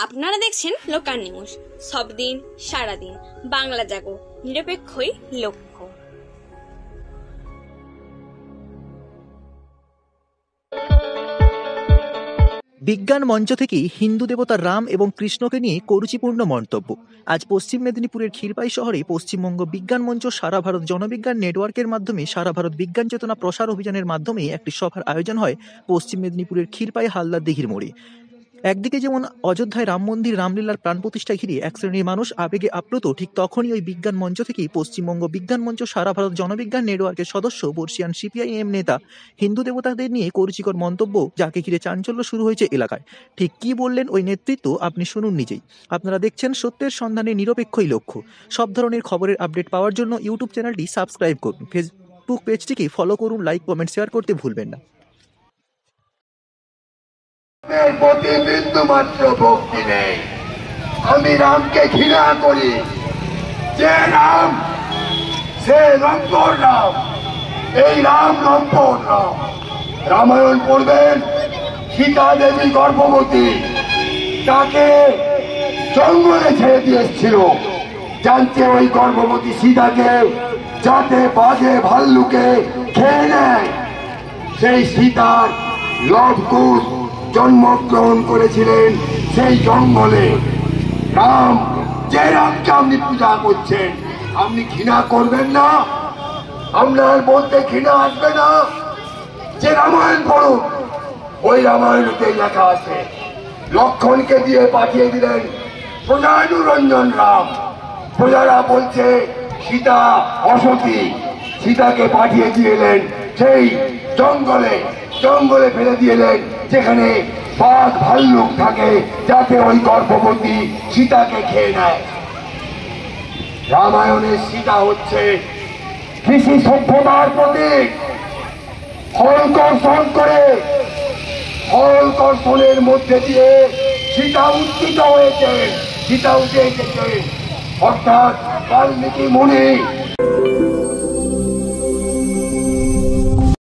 আপনারা দেখছেন local news, সব দিন সারাদিন বাংলা জাগো, নিরপেক্ষই লক্ষ্য। বিজ্ঞান মঞ্চ থেকেই হিন্দু দেবতা রাম এবং কৃষ্ণকে নিয়ে কুরুচিপূর্ণ মন্তব্য। আজ পশ্চিম মেদিনীপুরের ক্ষীরপাই শহরে পশ্চিমবঙ্গ বিজ্ঞান মঞ্চ সারা ভারত জনবিজ্ঞান নেটওয়ার্কের মাধ্যমে সারা ভারত বিজ্ঞান চেতনা প্রসার অভিযানের মাধ্যমে একটি সভার আয়োজন হয় পশ্চিম মেদিনীপুরের ক্ষীরপাই হালদার দিঘির মোড়ে। একদিকে যেমন অযোধ্যায় রাম মন্দির রামলীলার প্রাণ প্রতিষ্ঠা ঘিরে এক শ্রেণীর মানুষ আবেগে আপ্লুত, ঠিক তখনই ওই বিজ্ঞান মঞ্চ থেকেই পশ্চিমবঙ্গ বিজ্ঞান মঞ্চ সারা ভারত জনবিজ্ঞান নেটওয়ার্কের সদস্য বর্ষিয়ান সিপিআইএম নেতা হিন্দু দেবতাদের নিয়ে কুরুচিকর মন্তব্য, যাকে ঘিরে চাঞ্চল্য শুরু হয়েছে এলাকায়। ঠিক কি বললেন ওই নেতৃত্ব আপনি শুনুন নিজেই। আপনারা দেখছেন সত্যের সন্ধানে নিরপেক্ষই লক্ষ্য। সব ধরনের খবরের আপডেট পাওয়ার জন্য ইউটিউব চ্যানেলটি সাবস্ক্রাইব করুন, ফেসবুক পেজটিকে ফলো করুন, লাইক কমেন্ট শেয়ার করতে ভুলবেন না। প্রতি বিন্দু মাত্র ভক্তি নেই। আমি রামকে ঘৃণা করি। যে রাম, সে নম্বর রাম। এই রাম নম্বর রাম। রামায়ণ পড়বেন, সীতা দেবী গর্ভবতী, তাকে জঙ্গলে ছেড়ে দিয়েছিল, জানতে ওই গর্ভবতী সীতাকে যাতে বাঘে ভাল্লুকে খেয়ে নেয়। সেই সীতার লবকুশ জন্মগ্রহণ করেছিলেন সেই জঙ্গলে। রাম, যে রামকে আপনি পূজা করছেন, আপনি ঘৃণা করবেন না? আপনার বলতে ঘৃণা আসবে না? যে রামায়ণ পড়ুন, ওই রামায়ণতে লেখা আছে লক্ষণকে দিয়ে পাঠিয়ে দিলেন প্রজানুরঞ্জন রাম। প্রজারা বলছে সীতা অসতী, সীতাকে পাঠিয়ে দিলেন সেই জঙ্গলে। জঙ্গলে ফেলে দিলেন যেখানে বাঘ ভাল্লুক থাকে, যাতে ওই গর্ভবতী সীতাকে খেয়ে নেয়। রামায়ণের সীতা হচ্ছে কৃষি সভ্যতার প্রতীক। ফল কর্ষণ করে, ফল কর্ষণের মধ্যে দিয়ে সীতা উত্থিত হয়েছে, সীতা উঠে এসেছে। অর্থাৎ বাল্মীকি মুনি